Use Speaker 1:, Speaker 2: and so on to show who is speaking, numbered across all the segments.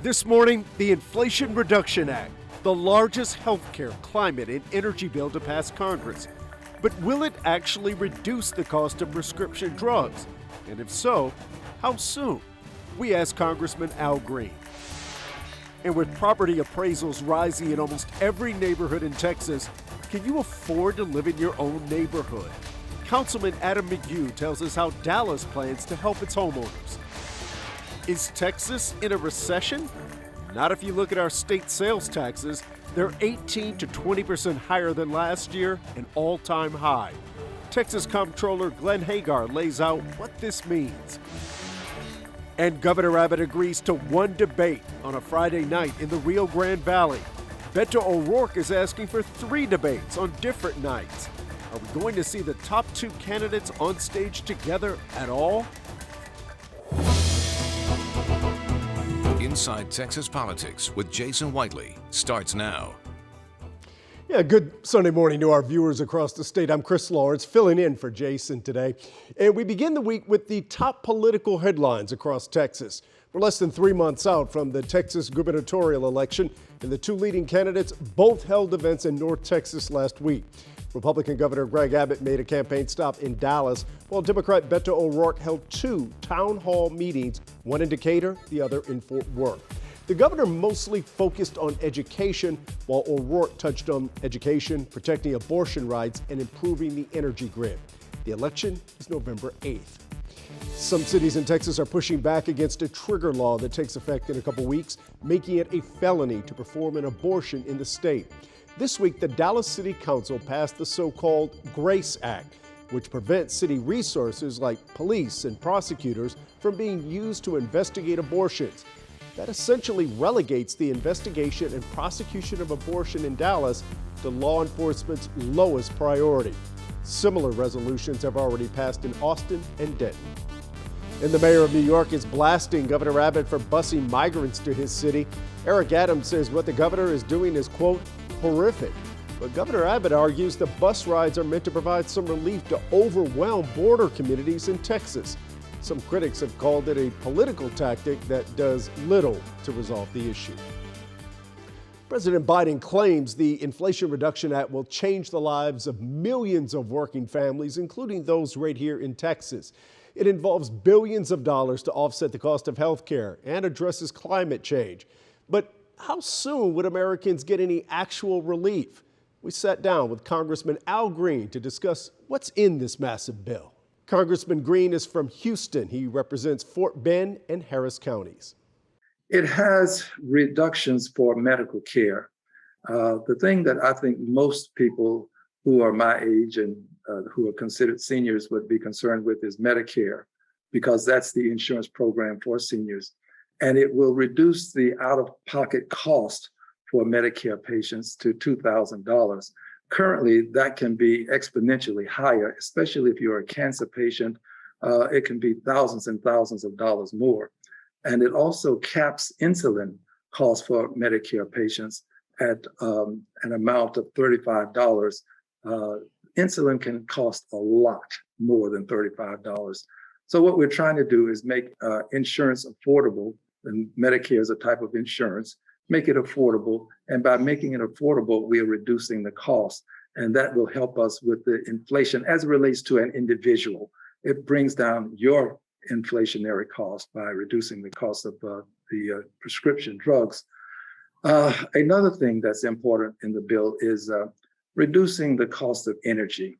Speaker 1: This morning, the Inflation Reduction Act, the largest healthcare, climate, and energy bill to pass Congress. But will it actually reduce the cost of prescription drugs? And if so, how soon? We asked Congressman Al Green. And with property appraisals rising in almost every neighborhood in Texas, can you afford to live in your own neighborhood? Councilman McGough tells us how Dallas plans to help its homeowners. Is Texas in a recession? Not if you look at our state sales taxes. They're 18 to 20% higher than last year, an all-time high. Texas Comptroller Glenn Hagar lays out what this means. And Governor Abbott agrees to one debate on a Friday night in the Rio Grande Valley. Beto O'Rourke is asking for 3 debates on different nights. Are we going to see the top 2 candidates on stage together at all?
Speaker 2: Inside Texas Politics with Jason Whiteley starts now.
Speaker 1: Yeah, good Sunday morning to our viewers across the state. I'm Chris Lawrence, filling in for Jason today. And we begin the week with the top political headlines across Texas. We're less than 3 months out from the Texas gubernatorial election, and the 2 leading candidates both held events in North Texas last week. Republican Governor Greg Abbott made a campaign stop in Dallas, while Democrat Beto O'Rourke held 2 town hall meetings, one in Decatur, the other in Fort Worth. The governor mostly focused on education, while O'Rourke touched on education, protecting abortion rights, and improving the energy grid. The election is November 8th. Some cities in Texas are pushing back against a trigger law that takes effect in a couple weeks, making it a felony to perform an abortion in the state. This week, the Dallas City Council passed the so-called GRACE Act, which prevents city resources like police and prosecutors from being used to investigate abortions. That essentially relegates the investigation and prosecution of abortion in Dallas to law enforcement's lowest priority. Similar resolutions have already passed in Austin and Denton. And the mayor of New York is blasting Governor Abbott for busing migrants to his city. Eric Adams says what the governor is doing is, quote, horrific. But Governor Abbott argues the bus rides are meant to provide some relief to overwhelmed border communities in Texas. Some critics have called it a political tactic that does little to resolve the issue. President Biden claims the Inflation Reduction Act will change the lives of millions of working families, including those right here in Texas. It involves billions of dollars to offset the cost of health care and addresses climate change. But how soon would Americans get any actual relief? We sat down with Congressman Al Green to discuss what's in this massive bill. Congressman Green is from Houston. He represents Fort Bend and Harris counties.
Speaker 3: It has reductions for medical care. The thing that I think most people who are my age and who are considered seniors would be concerned with is Medicare, because that's the insurance program for seniors. And it will reduce the out-of-pocket cost for Medicare patients to $2,000. Currently, that can be exponentially higher, especially if you're a cancer patient. It can be thousands and thousands of dollars more. And it also caps insulin costs for Medicare patients at an amount of $35. Insulin can cost a lot more than $35. So what we're trying to do is make insurance affordable, and Medicare is a type of insurance, make it affordable. And by making it affordable, we are reducing the cost. And that will help us with the inflation as it relates to an individual. It brings down your inflationary cost by reducing the cost of the prescription drugs. Another thing that's important in the bill is reducing the cost of energy.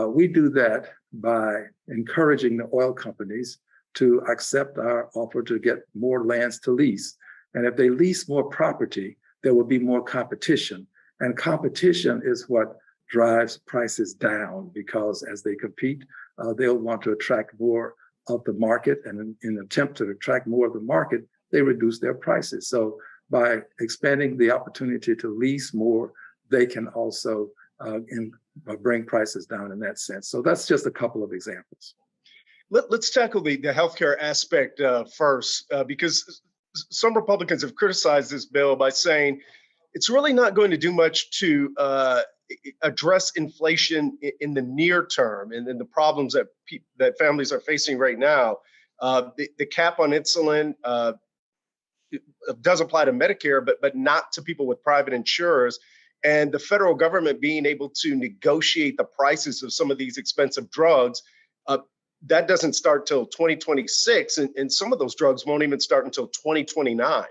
Speaker 3: We do that by encouraging the oil companies to accept our offer to get more lands to lease. And if they lease more property, there will be more competition. And competition is what drives prices down, because as they compete, they'll want to attract more of the market. And in an attempt to attract more of the market, they reduce their prices. So by expanding the opportunity to lease more, they can also bring prices down in that sense. So that's just a couple of examples.
Speaker 4: Let's tackle the healthcare aspect first, because some Republicans have criticized this bill by saying it's really not going to do much to address inflation in the near term and then the problems that families are facing right now. The cap on insulin does apply to Medicare, but not to people with private insurers. And the federal government being able to negotiate the prices of some of these expensive drugs, that doesn't start till 2026. And some of those drugs won't even start until 2029.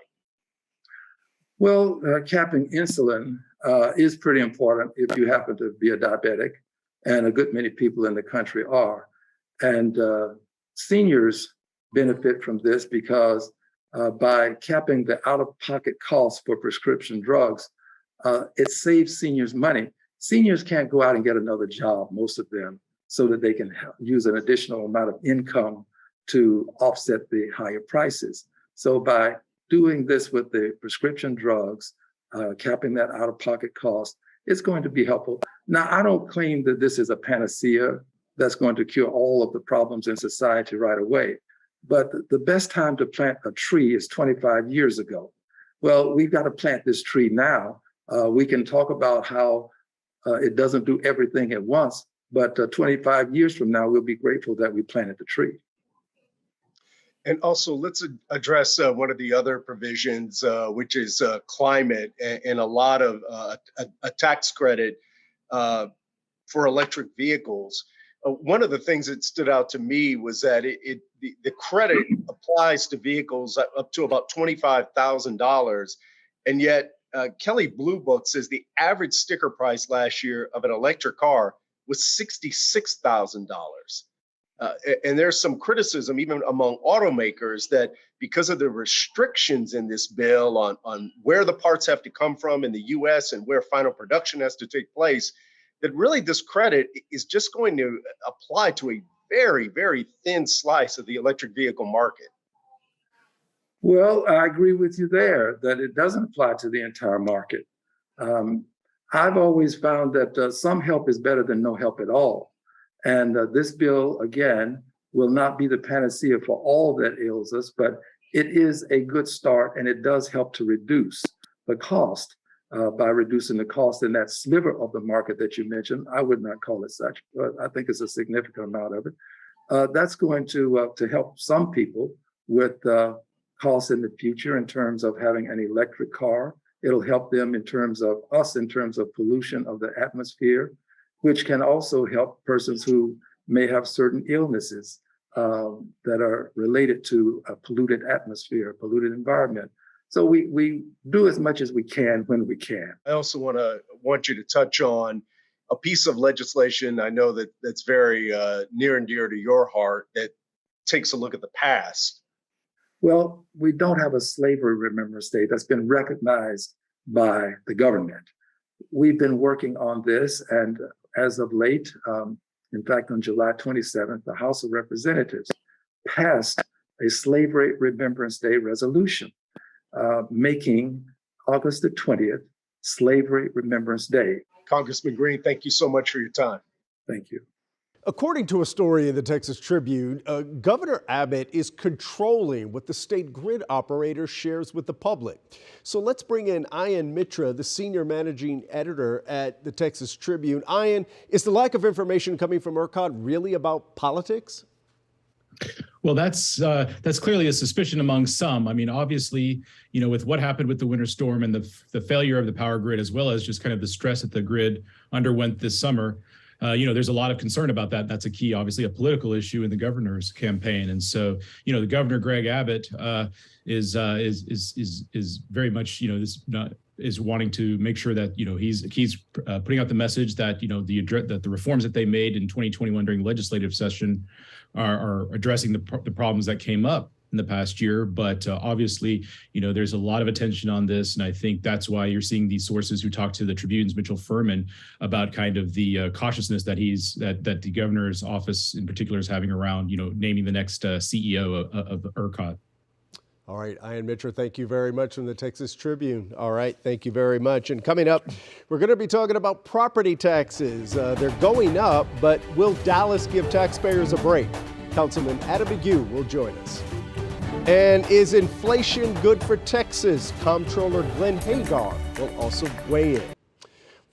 Speaker 3: Well, capping insulin is pretty important if you happen to be a diabetic, and a good many people in the country are. And seniors benefit from this because by capping the out-of-pocket costs for prescription drugs, it saves seniors money. Seniors can't go out and get another job, most of them, so that they can use an additional amount of income to offset the higher prices. So by doing this with the prescription drugs, capping that out-of-pocket cost, it's going to be helpful. Now, I don't claim that this is a panacea that's going to cure all of the problems in society right away, but the best time to plant a tree is 25 years ago. Well, we've got to plant this tree now. We can talk about how it doesn't do everything at once, but 25 years from now, we'll be grateful that we planted the tree.
Speaker 4: And also, let's address one of the other provisions, which is climate and a lot of a tax credit for electric vehicles. One of the things that stood out to me was that the credit applies to vehicles up to about $25,000, and yet Kelley Blue Book says the average sticker price last year of an electric car was $66,000. And there's some criticism even among automakers that because of the restrictions in this bill on where the parts have to come from in the US and where final production has to take place, that really this credit is just going to apply to a very, very thin slice of the electric vehicle market.
Speaker 3: Well, I agree with you there that it doesn't apply to the entire market. I've always found that some help is better than no help at all. And this bill, again, will not be the panacea for all that ails us, but it is a good start, and it does help to reduce the cost by reducing the cost in that sliver of the market that you mentioned. I would not call it such, but I think it's a significant amount of it. That's going to help some people with costs in the future in terms of having an electric car. It'll help them in terms of us, in terms of pollution of the atmosphere, which can also help persons who may have certain illnesses that are related to a polluted atmosphere, polluted environment. So we do as much as we can when we can.
Speaker 4: I also want you to touch on a piece of legislation I know that's very near and dear to your heart that takes a look at the past.
Speaker 3: Well, we don't have a slavery remembrance day that's been recognized by the government. We've been working on this, and as of late, in fact, on July 27th, the House of Representatives passed a Slavery Remembrance Day resolution, making August the 20th Slavery Remembrance Day.
Speaker 4: Congressman Green, thank you so much for your time.
Speaker 3: Thank you.
Speaker 1: According to a story in the Texas Tribune, Governor Abbott is controlling what the state grid operator shares with the public. So let's bring in Ayan Mitra, the senior managing editor at the Texas Tribune. Ayan, is the lack of information coming from ERCOT really about politics?
Speaker 5: Well, that's clearly a suspicion among some. I mean, obviously, you know, with what happened with the winter storm and the failure of the power grid, as well as just kind of the stress that the grid underwent this summer, you know, there's a lot of concern about that. That's a key, obviously, a political issue in the governor's campaign. And so, you know, the governor, Greg Abbott, is very much, you know, is wanting to make sure that, you know, he's putting out the message that, you know, that the reforms that they made in 2021 during legislative session are addressing the problems that came up in the past year. But obviously, you know, there's a lot of attention on this. And I think that's why you're seeing these sources who talk to the Tribune's Mitchell Furman about kind of the cautiousness that that the governor's office in particular is having around, you know, naming the next CEO of ERCOT.
Speaker 1: All right, Ayan Mitra, thank you very much from the Texas Tribune. All right, thank you very much. And coming up, we're going to be talking about property taxes. They're going up, but will Dallas give taxpayers a break? Councilman Al Green will join us. And is inflation good for Texas? Comptroller Glenn Hagar will also weigh in.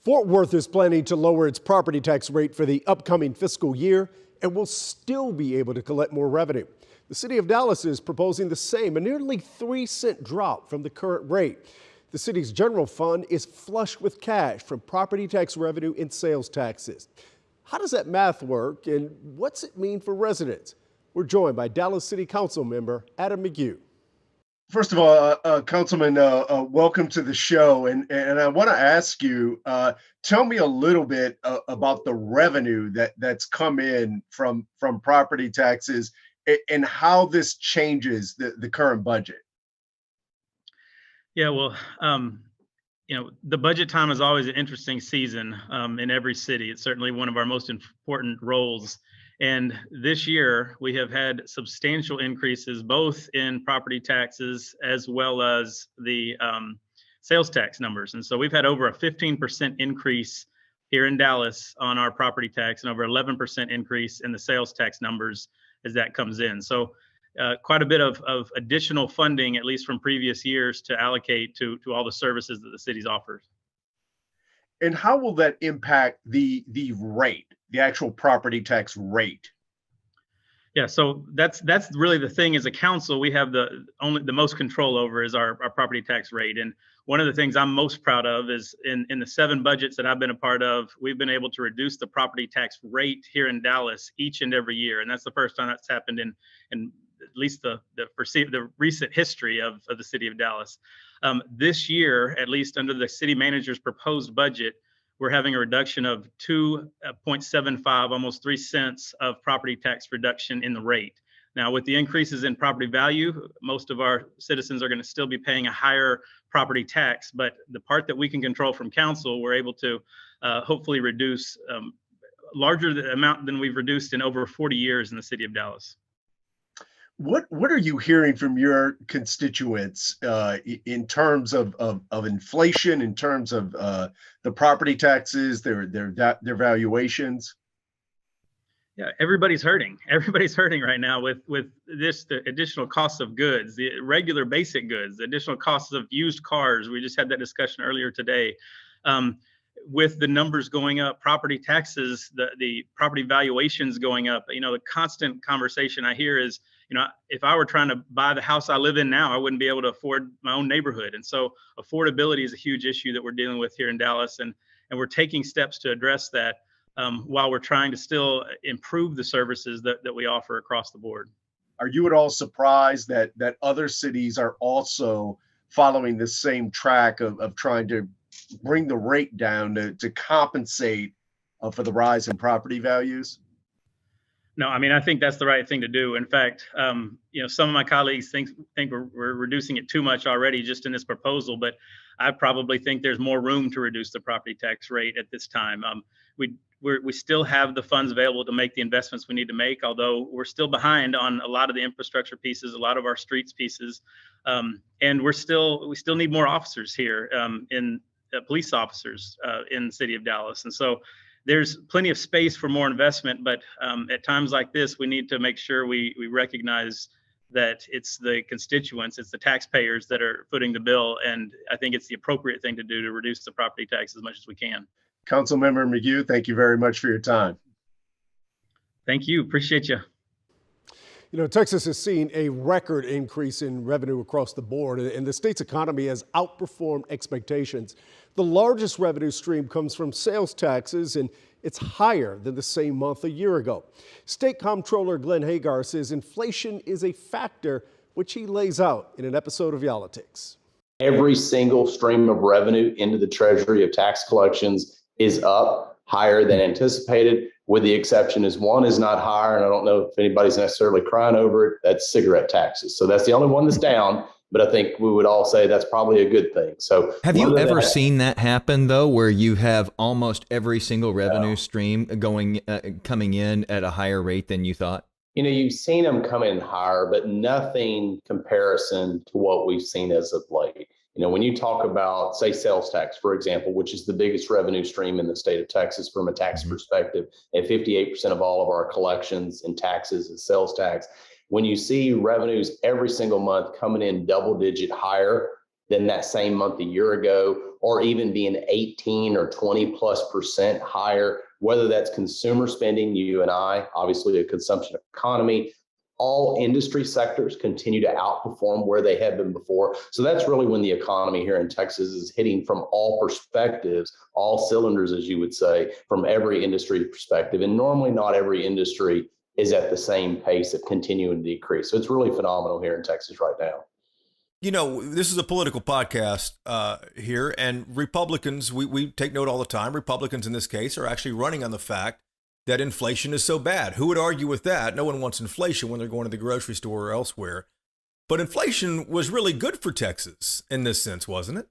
Speaker 1: Fort Worth is planning to lower its property tax rate for the upcoming fiscal year and will still be able to collect more revenue. The city of Dallas is proposing the same, a nearly 3-cent drop from the current rate. The city's general fund is flush with cash from property tax revenue and sales taxes. How does that math work, and what's it mean for residents? We're joined by Dallas City Council member Adam McGough.
Speaker 4: First of all, Councilman, welcome to the show. And I want to ask you, tell me a little bit about the revenue that's come in from property taxes and how this changes the current budget.
Speaker 6: Yeah, well, the budget time is always an interesting season in every city. It's certainly one of our most important roles. And this year, we have had substantial increases both in property taxes as well as the sales tax numbers. And so we've had over a 15% increase here in Dallas on our property tax and over 11% increase in the sales tax numbers as that comes in. So quite a bit of additional funding, at least from previous years, to allocate to all the services that the city's offers.
Speaker 4: And how will that impact the rate, the actual property tax rate?
Speaker 6: Yeah, so that's really the thing. As a council, we have the most control over is our property tax rate. And one of the things I'm most proud of is in the 7 budgets that I've been a part of, we've been able to reduce the property tax rate here in Dallas each and every year. And that's the first time that's happened in at least the recent history of the city of Dallas. This year, at least under the city manager's proposed budget, we're having a reduction of 2.75, almost 3 cents of property tax reduction in the rate. Now, with the increases in property value, most of our citizens are going to still be paying a higher property tax, but the part that we can control from council, we're able to hopefully reduce larger amount than we've reduced in over 40 years in the city of Dallas.
Speaker 4: What are you hearing from your constituents in terms of inflation, in terms of the property taxes, their valuations?
Speaker 6: Yeah, everybody's hurting. Everybody's hurting right now with the additional costs of goods, the regular basic goods, the additional costs of used cars. We just had that discussion earlier today. With the numbers going up, property taxes, the property valuations going up. The constant conversation I hear is, if I were trying to buy the house I live in now, I wouldn't be able to afford my own neighborhood. And so affordability is a huge issue that we're dealing with here in Dallas. And we're taking steps to address that while we're trying to still improve the services that we offer across the board.
Speaker 4: Are you at all surprised that other cities are also following the same track of trying to bring the rate down to compensate for the rise in property values?
Speaker 6: No, I mean, I think that's the right thing to do. In fact, some of my colleagues think we're reducing it too much already just in this proposal, but I probably think there's more room to reduce the property tax rate at this time. We still have the funds available to make the investments we need to make, although we're still behind on a lot of the infrastructure pieces, a lot of our streets pieces, and we still need more officers here, police officers in the city of Dallas, and so there's plenty of space for more investment. But at times like this, we need to make sure we recognize that it's the constituents, it's the taxpayers that are footing the bill, and I think it's the appropriate thing to do to reduce the property tax as much as we can.
Speaker 4: Councilmember McGough, thank you very much for your time.
Speaker 6: Thank you. Appreciate you.
Speaker 1: Texas has seen a record increase in revenue across the board, and the state's economy has outperformed expectations. The largest revenue stream comes from sales taxes, and it's higher than the same month a year ago. State Comptroller Glenn Hagar says inflation is a factor, which he lays out in an episode of Yalitics.
Speaker 7: Every single stream of revenue into the Treasury of tax collections is up higher than anticipated, with the exception is one is not higher, and I don't know if anybody's necessarily crying over it. That's cigarette taxes. So that's the only one that's down, but I think we would all say that's probably a good thing. So
Speaker 8: have you ever seen that happen though, where you have almost every single revenue stream coming in at a higher rate than you thought?
Speaker 7: You've seen them come in higher, but nothing comparison to what we've seen as of late. When you talk about, say, sales tax, for example, which is the biggest revenue stream in the state of Texas from a tax perspective, and 58% of all of our collections and taxes is sales tax. When you see revenues every single month coming in double-digit higher than that same month a year ago, or even being 18 or 20+% higher, whether that's consumer spending, you and I, obviously a consumption economy, all industry sectors continue to outperform where they have been before. So that's really when the economy here in Texas is hitting from all perspectives, all cylinders, as you would say, from every industry perspective. And normally not every industry is at the same pace of continuing to decrease. So it's really phenomenal here in Texas right now.
Speaker 9: You know, this is a political podcast here, and Republicans, we take note all the time. Republicans in this case are actually running on the fact that inflation is so bad. Who would argue with that? No one wants inflation when they're going to the grocery store or elsewhere. But inflation was really good for Texas in this sense, wasn't it?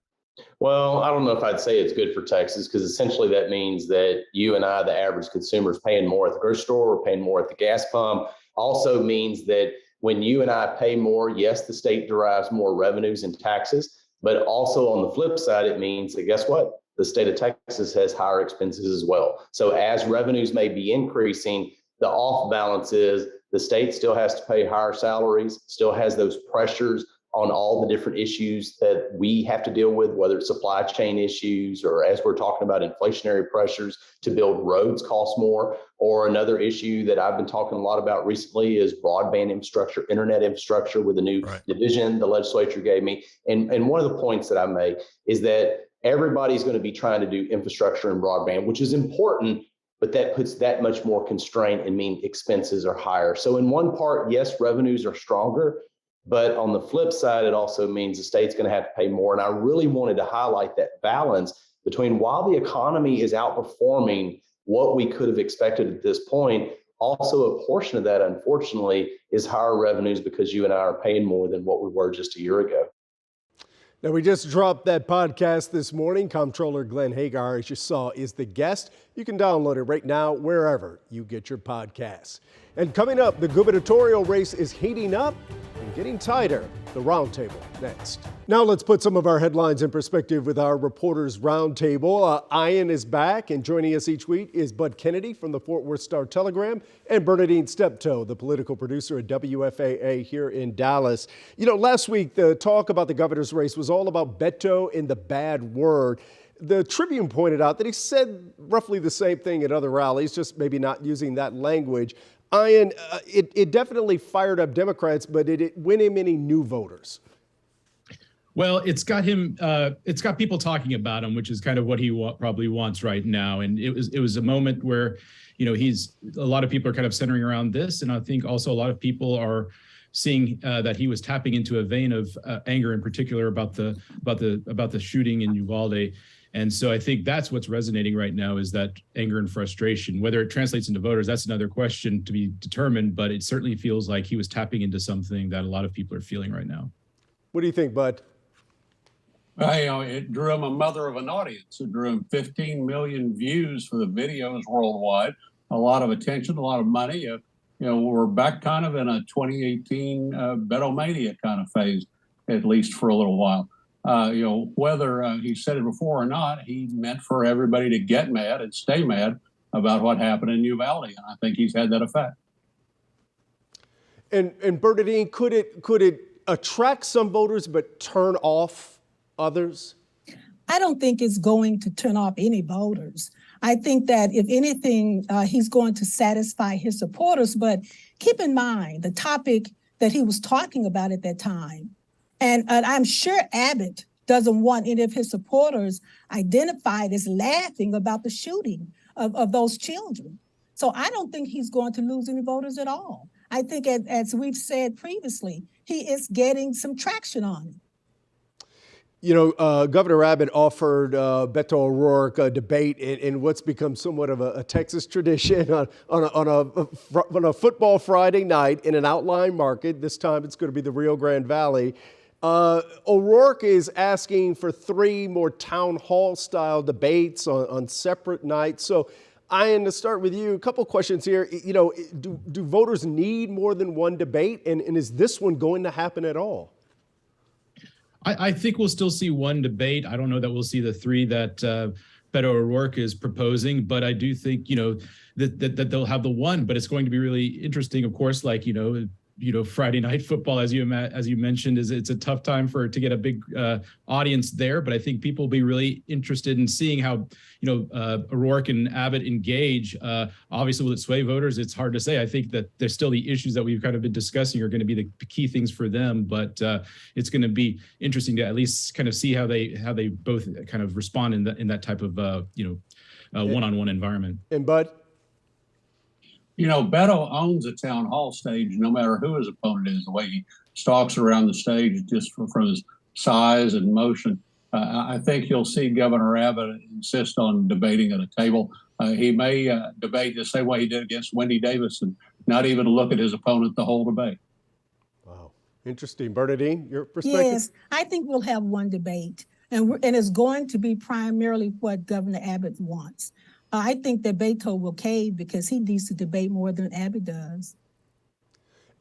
Speaker 7: Well, I don't know if I'd say it's good for Texas, because essentially that means that you and I, the average consumer, is paying more at the grocery store, or paying more at the gas pump. Also means that when you and I pay more, yes, the state derives more revenues and taxes, but also on the flip side, it means that guess what? The state of Texas has higher expenses as well. So as revenues may be increasing, the off balance is the state still has to pay higher salaries, still has those pressures on all the different issues that we have to deal with, whether it's supply chain issues, or as we're talking about inflationary pressures to build roads cost more. Or another issue that I've been talking a lot about recently is broadband infrastructure, internet infrastructure, with a new division the legislature gave me. And one of the points that I make is that everybody's going to be trying to do infrastructure and broadband, which is important, but that puts that much more constraint and mean expenses are higher. So in one part, yes, revenues are stronger, but on the flip side, it also means the state's going to have to pay more. And I really wanted to highlight that balance between, while the economy is outperforming what we could have expected at this point, also a portion of that, unfortunately, is higher revenues because you and I are paying more than what we were just a year ago.
Speaker 1: Now, we just dropped that podcast this morning. Comptroller Glenn Hagar, as you saw, is the guest. You can download it right now wherever you get your podcasts. And coming up, the gubernatorial race is heating up and getting tighter. The Roundtable next. Now let's put some of our headlines in perspective with our Reporters Roundtable. Ian is back, and joining us each week is Bud Kennedy from the Fort Worth Star-Telegram and Bernadine Steptoe, the political producer at WFAA here in Dallas. You know, last week the talk about the governor's race was all about Beto and the bad word. The Tribune pointed out that he said roughly the same thing at other rallies, just maybe not using that language. Ian, it definitely fired up Democrats, but did it win him any new voters?
Speaker 5: Well, it's got people talking about him, which is kind of what he probably wants right now. And it was a moment where, you know, a lot of people are kind of centering around this. And I think also a lot of people are seeing that he was tapping into a vein of anger, in particular about the shooting in Uvalde. And so I think that's what's resonating right now, is that anger and frustration. Whether it translates into voters, that's another question to be determined, but it certainly feels like he was tapping into something that a lot of people are feeling right now.
Speaker 1: What do you think, Bud?
Speaker 10: It drew him a mother of an audience. It drew him 15 million views for the videos worldwide, a lot of attention, a lot of money. We're back kind of in a 2018 Betomania kind of phase, at least for a little while. Whether he said it before or not, he meant for everybody to get mad and stay mad about what happened in Uvalde, and I think he's had that effect.
Speaker 1: And Bernadine, could it attract some voters but turn off others?
Speaker 11: I don't think it's going to turn off any voters. I think that if anything, he's going to satisfy his supporters. But keep in mind the topic that he was talking about at that time. And I'm sure Abbott doesn't want any of his supporters identified as laughing about the shooting of those children. So I don't think he's going to lose any voters at all. I think, as we've said previously, he is getting some traction on it.
Speaker 1: You know, Governor Abbott offered Beto O'Rourke a debate in what's become somewhat of a Texas tradition on a football Friday night in an outlying market. This time it's going to be the Rio Grande Valley. O'Rourke is asking for 3 more town hall style debates on separate nights. So, Ian, to start with you, a couple questions here. You know, do voters need more than one debate? And is this one going to happen at all?
Speaker 5: I think we'll still see one debate. I don't know that we'll see the 3 that Beto O'Rourke is proposing, but I do think, that they'll have the one. But it's going to be really interesting, of course, like, Friday night football, as you mentioned, it's a tough time to get a big audience there. But I think people will be really interested in seeing how O'Rourke and Abbott engage. Obviously, will it sway voters? It's hard to say. I think that there's still the issues that we've kind of been discussing are going to be the key things for them. But it's going to be interesting to at least kind of see how they both kind of respond in that type of one-on-one environment.
Speaker 1: And Bud.
Speaker 10: Beto owns a town hall stage, no matter who his opponent is, the way he stalks around the stage just from his size and motion. I think you'll see Governor Abbott insist on debating at a table. He may debate the same way he did against Wendy Davis and not even look at his opponent the whole debate.
Speaker 1: Wow. Interesting. Bernadine, your perspective?
Speaker 11: Yes, I think we'll have one debate, and it's going to be primarily what Governor Abbott wants. I think that Beto will cave because he needs to debate more than Abbott does.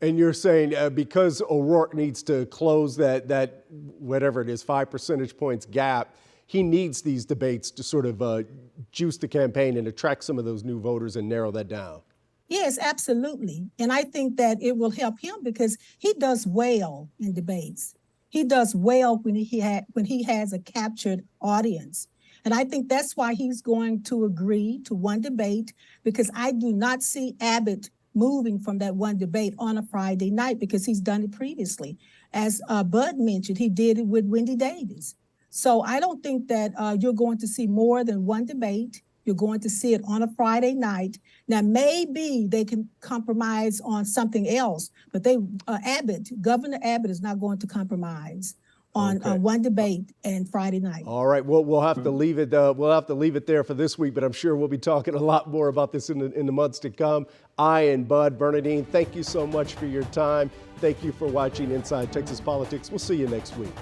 Speaker 1: And you're saying because O'Rourke needs to close that whatever it is, 5 percentage points gap, he needs these debates to sort of juice the campaign and attract some of those new voters and narrow that down.
Speaker 11: Yes, absolutely. And I think that it will help him because he does well in debates. He does well when he has a captured audience. And I think that's why he's going to agree to one debate, because I do not see Abbott moving from that one debate on a Friday night because he's done it previously. As Bud mentioned, he did it with Wendy Davis. So I don't think that you're going to see more than one debate. You're going to see it on a Friday night. Now, maybe they can compromise on something else, but Governor Abbott is not going to compromise on one debate and Friday night.
Speaker 1: All right, well, we'll have to leave it. We'll have to leave it there for this week, but I'm sure we'll be talking a lot more about this in the months to come. I and Bud, Bernadine, thank you so much for your time. Thank you for watching Inside Texas Politics. We'll see you next week.